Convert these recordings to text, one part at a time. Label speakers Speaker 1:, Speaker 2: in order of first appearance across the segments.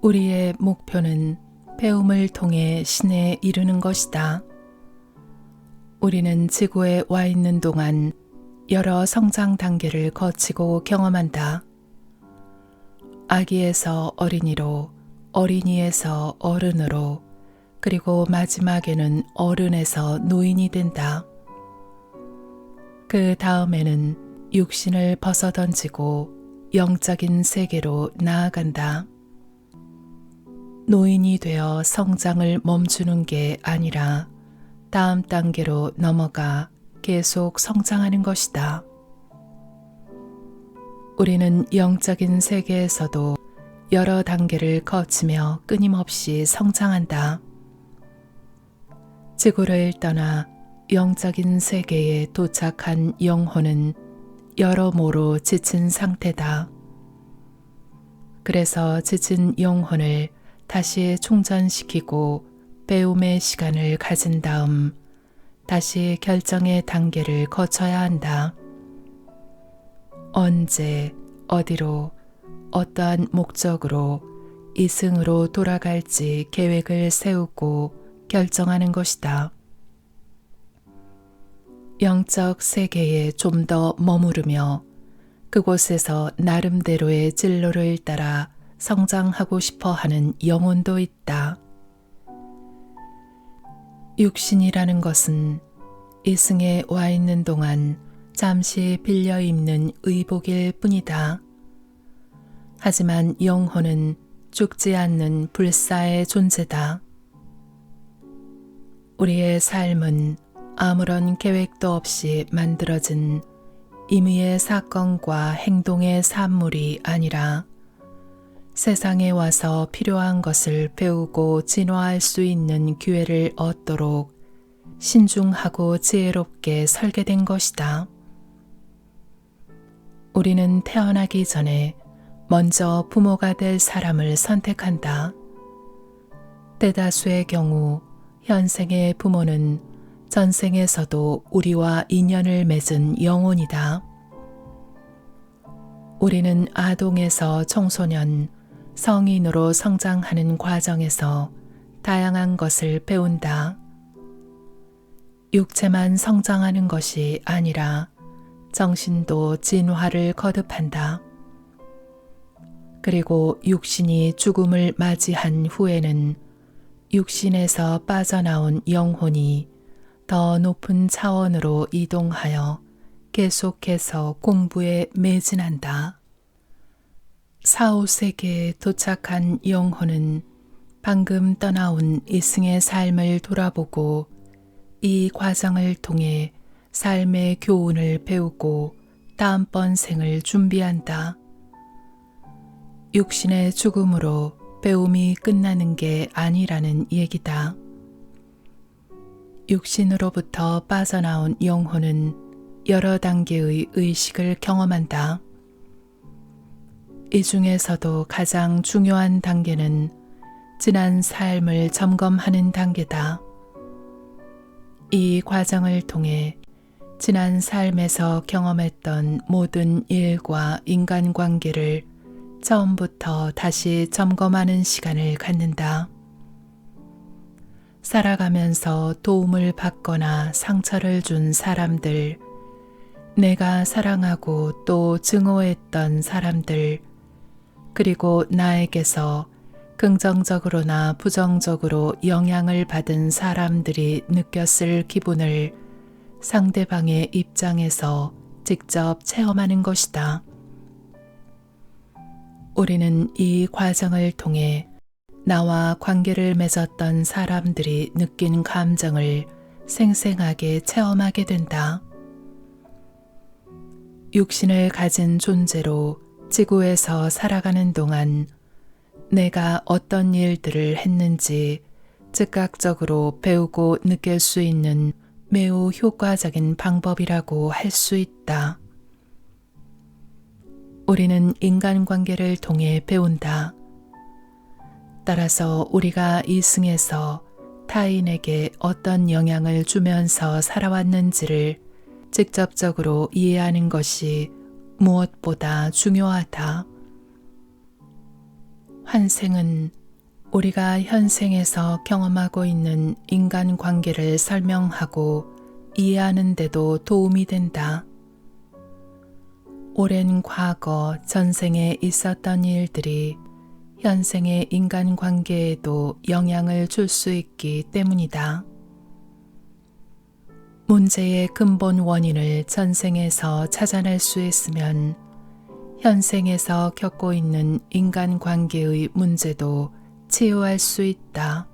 Speaker 1: 우리의 목표는 배움을 통해 신에 이르는 것이다. 우리는 지구에 와 있는 동안 여러 성장 단계를 거치고 경험한다. 아기에서 어린이로, 어린이에서 어른으로, 그리고 마지막에는 어른에서 노인이 된다. 그 다음에는 육신을 벗어던지고 영적인 세계로 나아간다. 노인이 되어 성장을 멈추는 게 아니라 다음 단계로 넘어가 계속 성장하는 것이다. 우리는 영적인 세계에서도 여러 단계를 거치며 끊임없이 성장한다. 지구를 떠나 영적인 세계에 도착한 영혼은 여러모로 지친 상태다. 그래서 지친 영혼을 다시 충전시키고 배움의 시간을 가진 다음 다시 결정의 단계를 거쳐야 한다. 언제, 어디로, 어떠한 목적으로 이승으로 돌아갈지 계획을 세우고 결정하는 것이다. 영적 세계에 좀 더 머무르며 그곳에서 나름대로의 진로를 따라 성장하고 싶어 하는 영혼도 있다. 육신이라는 것은 이승에 와 있는 동안 잠시 빌려 입는 의복일 뿐이다. 하지만 영혼은 죽지 않는 불사의 존재다. 우리의 삶은 아무런 계획도 없이 만들어진 임의의 사건과 행동의 산물이 아니라 세상에 와서 필요한 것을 배우고 진화할 수 있는 기회를 얻도록 신중하고 지혜롭게 설계된 것이다. 우리는 태어나기 전에 먼저 부모가 될 사람을 선택한다. 대다수의 경우 현생의 부모는 전생에서도 우리와 인연을 맺은 영혼이다. 우리는 아동에서 청소년, 성인으로 성장하는 과정에서 다양한 것을 배운다. 육체만 성장하는 것이 아니라 정신도 진화를 거듭한다. 그리고 육신이 죽음을 맞이한 후에는 육신에서 빠져나온 영혼이 더 높은 차원으로 이동하여 계속해서 공부에 매진한다. 4, 5세계에 도착한 영혼은 방금 떠나온 이승의 삶을 돌아보고 이 과정을 통해 삶의 교훈을 배우고 다음번 생을 준비한다. 육신의 죽음으로 배움이 끝나는 게 아니라는 얘기다. 육신으로부터 빠져나온 영혼은 여러 단계의 의식을 경험한다. 이 중에서도 가장 중요한 단계는 지난 삶을 점검하는 단계다. 이 과정을 통해 지난 삶에서 경험했던 모든 일과 인간관계를 처음부터 다시 점검하는 시간을 갖는다. 살아가면서 도움을 받거나 상처를 준 사람들, 내가 사랑하고 또 증오했던 사람들, 그리고 나에게서 긍정적으로나 부정적으로 영향을 받은 사람들이 느꼈을 기분을 상대방의 입장에서 직접 체험하는 것이다. 우리는 이 과정을 통해 나와 관계를 맺었던 사람들이 느낀 감정을 생생하게 체험하게 된다. 육신을 가진 존재로 지구에서 살아가는 동안 내가 어떤 일들을 했는지 즉각적으로 배우고 느낄 수 있는 매우 효과적인 방법이라고 할 수 있다. 우리는 인간관계를 통해 배운다. 따라서 우리가 이승에서 타인에게 어떤 영향을 주면서 살아왔는지를 직접적으로 이해하는 것이 무엇보다 중요하다. 환생은 우리가 현생에서 경험하고 있는 인간 관계를 설명하고 이해하는 데도 도움이 된다. 오랜 과거 전생에 있었던 일들이 현생의 인간 관계에도 영향을 줄 수 있기 때문이다. 문제의 근본 원인을 전생에서 찾아낼 수 있으면 현생에서 겪고 있는 인간 관계의 문제도 치유할 수 있다.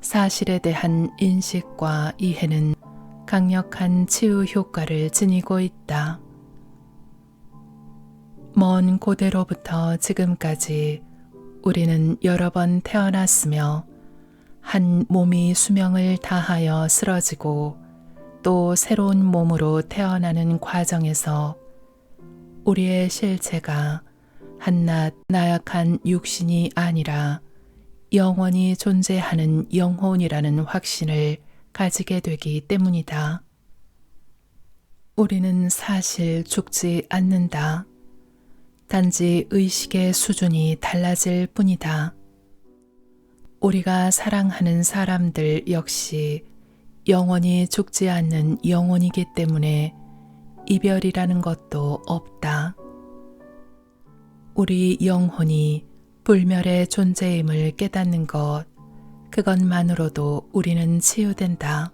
Speaker 1: 사실에 대한 인식과 이해는 강력한 치유 효과를 지니고 있다. 먼 고대로부터 지금까지 우리는 여러 번 태어났으며 한 몸이 수명을 다하여 쓰러지고 또 새로운 몸으로 태어나는 과정에서 우리의 실체가 한낱 나약한 육신이 아니라 영원히 존재하는 영혼이라는 확신을 가지게 되기 때문이다. 우리는 사실 죽지 않는다. 단지 의식의 수준이 달라질 뿐이다. 우리가 사랑하는 사람들 역시 영원히 죽지 않는 영혼이기 때문에 이별이라는 것도 없다. 우리 영혼이 불멸의 존재임을 깨닫는 것, 그것만으로도 우리는 치유된다.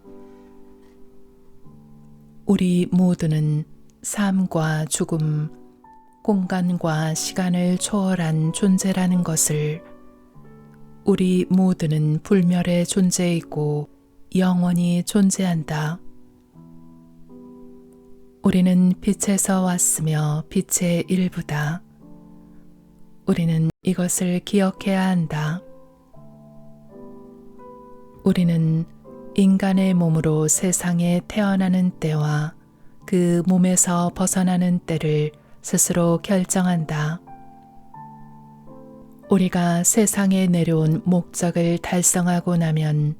Speaker 1: 우리 모두는 삶과 죽음, 공간과 시간을 초월한 존재라는 것을, 우리 모두는 불멸의 존재이고 영원히 존재한다. 우리는 빛에서 왔으며 빛의 일부다. 우리는 이것을 기억해야 한다. 우리는 인간의 몸으로 세상에 태어나는 때와 그 몸에서 벗어나는 때를 스스로 결정한다. 우리가 세상에 내려온 목적을 달성하고 나면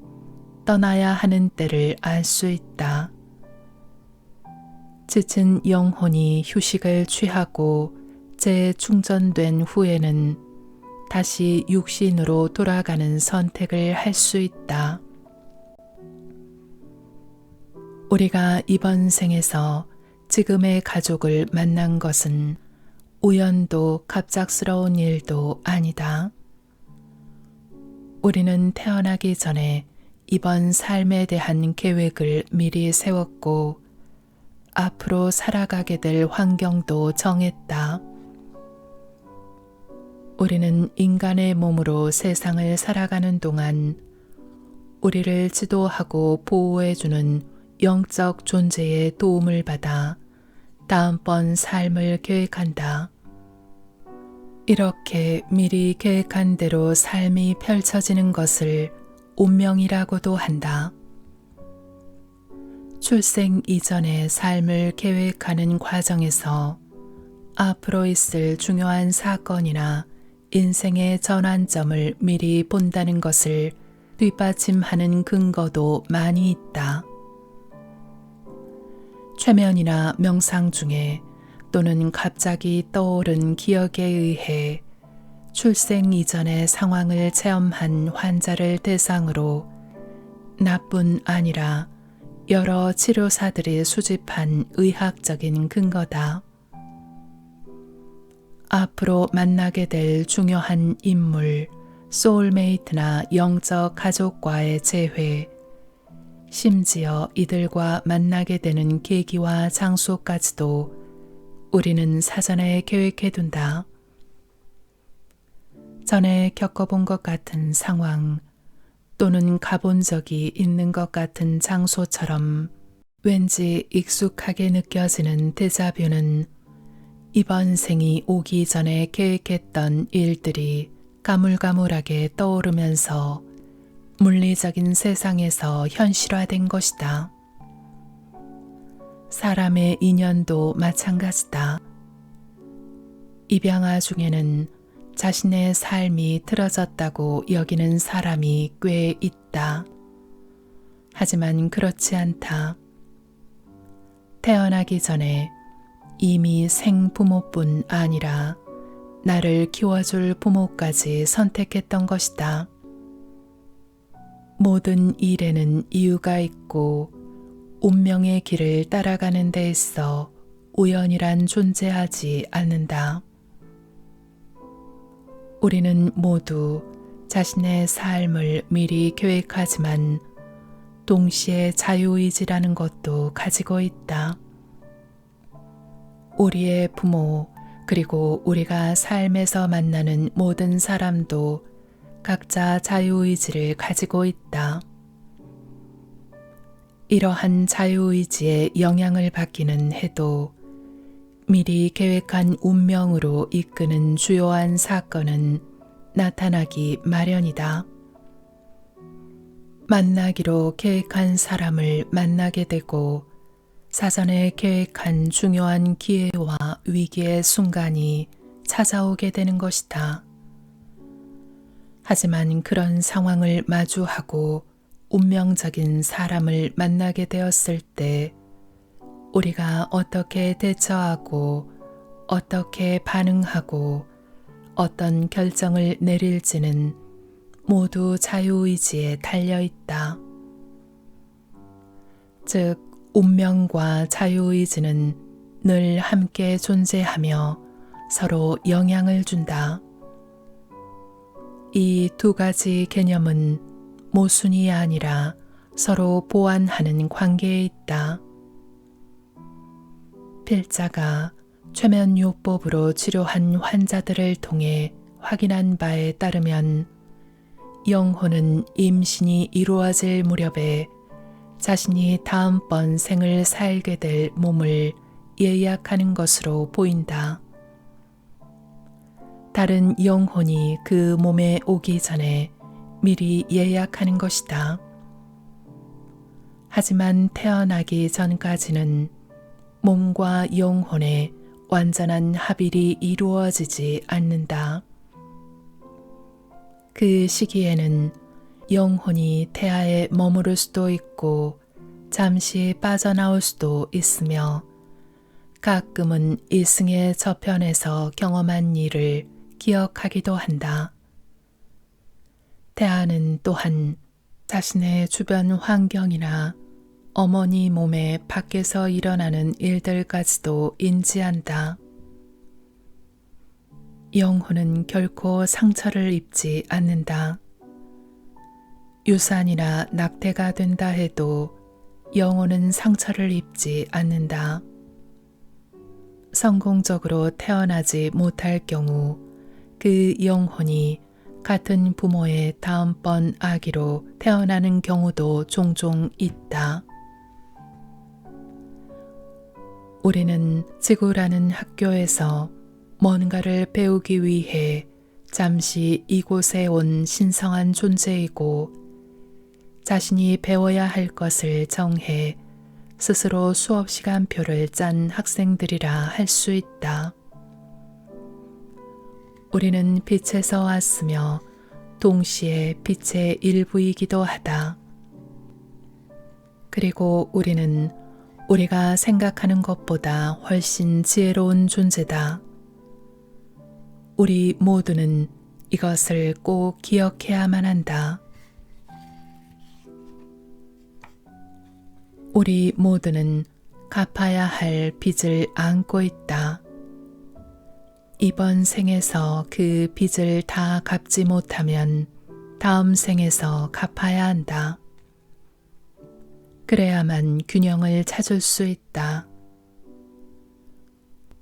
Speaker 1: 떠나야 하는 때를 알 수 있다. 지친 영혼이 휴식을 취하고 재충전된 후에는 다시 육신으로 돌아가는 선택을 할 수 있다. 우리가 이번 생에서 지금의 가족을 만난 것은 우연도 갑작스러운 일도 아니다. 우리는 태어나기 전에 이번 삶에 대한 계획을 미리 세웠고 앞으로 살아가게 될 환경도 정했다. 우리는 인간의 몸으로 세상을 살아가는 동안 우리를 지도하고 보호해주는 영적 존재의 도움을 받아 다음번 삶을 계획한다. 이렇게 미리 계획한 대로 삶이 펼쳐지는 것을 운명이라고도 한다. 출생 이전의 삶을 계획하는 과정에서 앞으로 있을 중요한 사건이나 인생의 전환점을 미리 본다는 것을 뒷받침하는 근거도 많이 있다. 최면이나 명상 중에 또는 갑자기 떠오른 기억에 의해 출생 이전의 상황을 체험한 환자를 대상으로 나뿐 아니라 여러 치료사들이 수집한 의학적인 근거다. 앞으로 만나게 될 중요한 인물, 소울메이트나 영적 가족과의 재회, 심지어 이들과 만나게 되는 계기와 장소까지도 우리는 사전에 계획해둔다. 전에 겪어본 것 같은 상황 또는 가본 적이 있는 것 같은 장소처럼 왠지 익숙하게 느껴지는 데자뷰는 이번 생이 오기 전에 계획했던 일들이 가물가물하게 떠오르면서 물리적인 세상에서 현실화된 것이다. 사람의 인연도 마찬가지다. 입양아 중에는 자신의 삶이 틀어졌다고 여기는 사람이 꽤 있다. 하지만 그렇지 않다. 태어나기 전에 이미 생부모뿐 아니라 나를 키워줄 부모까지 선택했던 것이다. 모든 일에는 이유가 있고 운명의 길을 따라가는 데 있어 우연이란 존재하지 않는다. 우리는 모두 자신의 삶을 미리 계획하지만 동시에 자유의지라는 것도 가지고 있다. 우리의 부모 그리고 우리가 삶에서 만나는 모든 사람도 각자 자유의지를 가지고 있다. 이러한 자유의지에 영향을 받기는 해도 미리 계획한 운명으로 이끄는 주요한 사건은 나타나기 마련이다. 만나기로 계획한 사람을 만나게 되고 사전에 계획한 중요한 기회와 위기의 순간이 찾아오게 되는 것이다. 하지만 그런 상황을 마주하고 운명적인 사람을 만나게 되었을 때 우리가 어떻게 대처하고 어떻게 반응하고 어떤 결정을 내릴지는 모두 자유의지에 달려 있다. 즉, 운명과 자유의지는 늘 함께 존재하며 서로 영향을 준다. 이 두 가지 개념은 모순이 아니라 서로 보완하는 관계에 있다. 필자가 최면요법으로 치료한 환자들을 통해 확인한 바에 따르면 영혼은 임신이 이루어질 무렵에 자신이 다음번 생을 살게 될 몸을 예약하는 것으로 보인다. 다른 영혼이 그 몸에 오기 전에 미리 예약하는 것이다. 하지만 태어나기 전까지는 몸과 영혼의 완전한 합일이 이루어지지 않는다. 그 시기에는 영혼이 태아에 머무를 수도 있고 잠시 빠져나올 수도 있으며 가끔은 이승의 저편에서 경험한 일을 기억하기도 한다. 태아는 또한 자신의 주변 환경이나 어머니 몸에 밖에서 일어나는 일들까지도 인지한다. 영혼은 결코 상처를 입지 않는다. 유산이나 낙태가 된다 해도 영혼은 상처를 입지 않는다. 성공적으로 태어나지 못할 경우 그 영혼이 같은 부모의 다음번 아기로 태어나는 경우도 종종 있다. 우리는 지구라는 학교에서 뭔가를 배우기 위해 잠시 이곳에 온 신성한 존재이고 자신이 배워야 할 것을 정해 스스로 수업 시간표를 짠 학생들이라 할 수 있다. 우리는 빛에서 왔으며 동시에 빛의 일부이기도 하다. 그리고 우리는 우리가 생각하는 것보다 훨씬 지혜로운 존재다. 우리 모두는 이것을 꼭 기억해야만 한다. 우리 모두는 갚아야 할 빚을 안고 있다. 이번 생에서 그 빚을 다 갚지 못하면 다음 생에서 갚아야 한다. 그래야만 균형을 찾을 수 있다.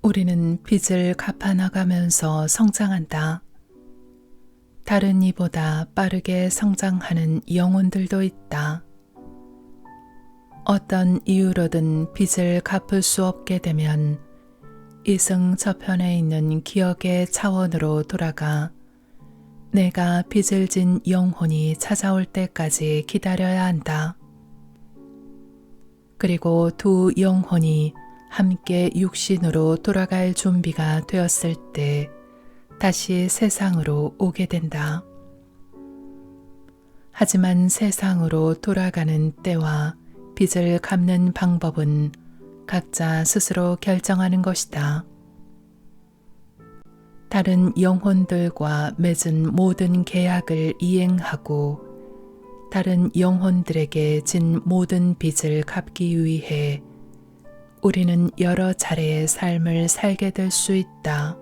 Speaker 1: 우리는 빚을 갚아나가면서 성장한다. 다른 이보다 빠르게 성장하는 영혼들도 있다. 어떤 이유로든 빚을 갚을 수 없게 되면 이승저편에 있는 기억의 차원으로 돌아가 내가 빚을 진 영혼이 찾아올 때까지 기다려야 한다. 그리고 두 영혼이 함께 육신으로 돌아갈 준비가 되었을 때 다시 세상으로 오게 된다. 하지만 세상으로 돌아가는 때와 빚을 갚는 방법은 각자 스스로 결정하는 것이다. 다른 영혼들과 맺은 모든 계약을 이행하고 다른 영혼들에게 진 모든 빚을 갚기 위해 우리는 여러 차례의 삶을 살게 될 수 있다.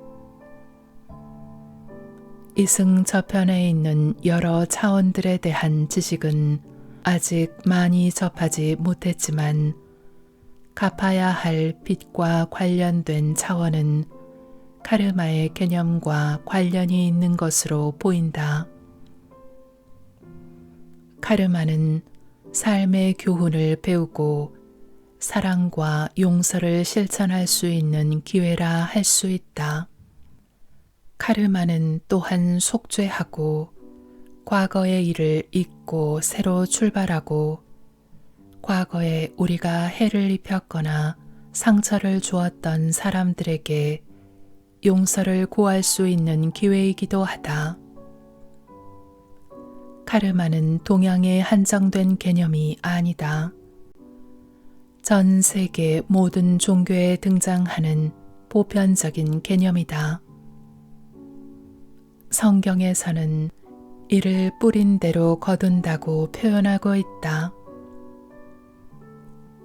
Speaker 1: 이승저편에 있는 여러 차원들에 대한 지식은 아직 많이 접하지 못했지만 갚아야 할 빚과 관련된 차원은 카르마의 개념과 관련이 있는 것으로 보인다. 카르마는 삶의 교훈을 배우고 사랑과 용서를 실천할 수 있는 기회라 할 수 있다. 카르마는 또한 속죄하고 과거의 일을 잊고 새로 출발하고 과거에 우리가 해를 입혔거나 상처를 주었던 사람들에게 용서를 구할 수 있는 기회이기도 하다. 카르마는 동양에 한정된 개념이 아니다. 전 세계 모든 종교에 등장하는 보편적인 개념이다. 성경에서는 이를 뿌린 대로 거둔다고 표현하고 있다.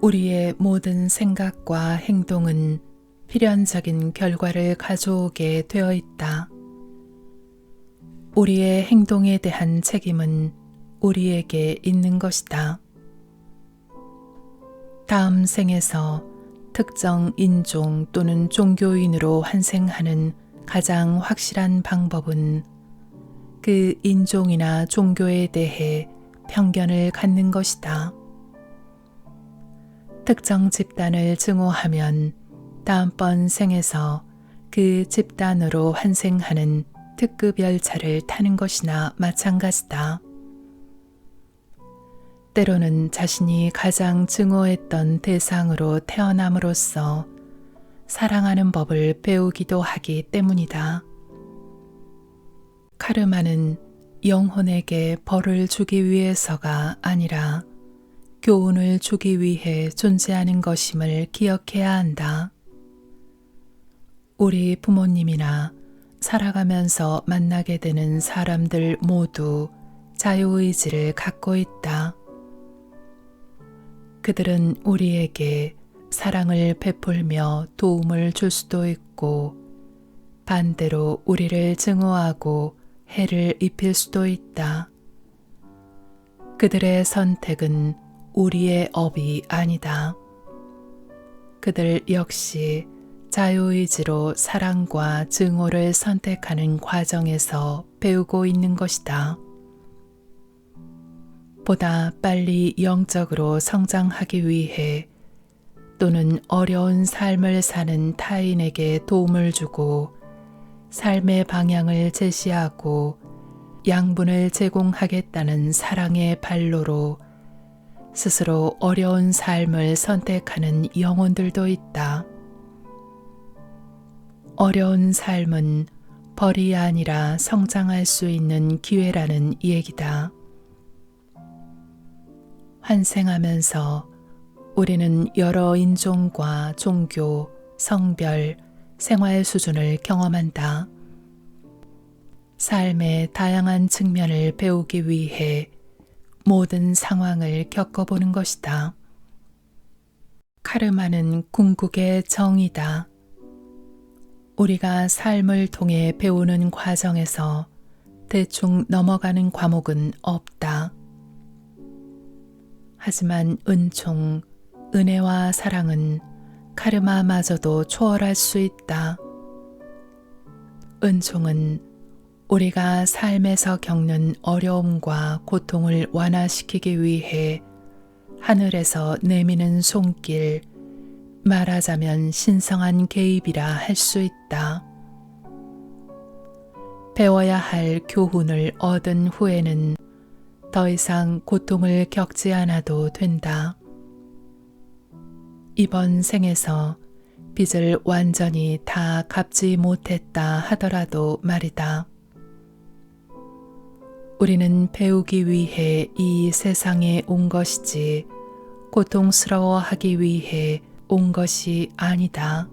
Speaker 1: 우리의 모든 생각과 행동은 필연적인 결과를 가져오게 되어 있다. 우리의 행동에 대한 책임은 우리에게 있는 것이다. 다음 생에서 특정 인종 또는 종교인으로 환생하는 가장 확실한 방법은 그 인종이나 종교에 대해 편견을 갖는 것이다. 특정 집단을 증오하면 다음번 생에서 그 집단으로 환생하는 특급 열차를 타는 것이나 마찬가지다. 때로는 자신이 가장 증오했던 대상으로 태어남으로써 사랑하는 법을 배우기도 하기 때문이다. 카르마는 영혼에게 벌을 주기 위해서가 아니라 교훈을 주기 위해 존재하는 것임을 기억해야 한다. 우리 부모님이나 살아가면서 만나게 되는 사람들 모두 자유의지를 갖고 있다. 그들은 우리에게 사랑을 베풀며 도움을 줄 수도 있고 반대로 우리를 증오하고 해를 입힐 수도 있다. 그들의 선택은 우리의 업이 아니다. 그들 역시 자유의지로 사랑과 증오를 선택하는 과정에서 배우고 있는 것이다. 보다 빨리 영적으로 성장하기 위해 또는 어려운 삶을 사는 타인에게 도움을 주고 삶의 방향을 제시하고 양분을 제공하겠다는 사랑의 발로로 스스로 어려운 삶을 선택하는 영혼들도 있다. 어려운 삶은 벌이 아니라 성장할 수 있는 기회라는 얘기다. 환생하면서 우리는 여러 인종과 종교, 성별, 생활 수준을 경험한다. 삶의 다양한 측면을 배우기 위해 모든 상황을 겪어보는 것이다. 카르마는 궁극의 정의다. 우리가 삶을 통해 배우는 과정에서 대충 넘어가는 과목은 없다. 하지만 은총, 은혜와 사랑은 카르마마저도 초월할 수 있다. 은총은 우리가 삶에서 겪는 어려움과 고통을 완화시키기 위해 하늘에서 내미는 손길, 말하자면 신성한 개입이라 할 수 있다. 배워야 할 교훈을 얻은 후에는 더 이상 고통을 겪지 않아도 된다. 이번 생에서 빚을 완전히 다 갚지 못했다 하더라도 말이다. 우리는 배우기 위해 이 세상에 온 것이지 고통스러워하기 위해 온 것이 아니다.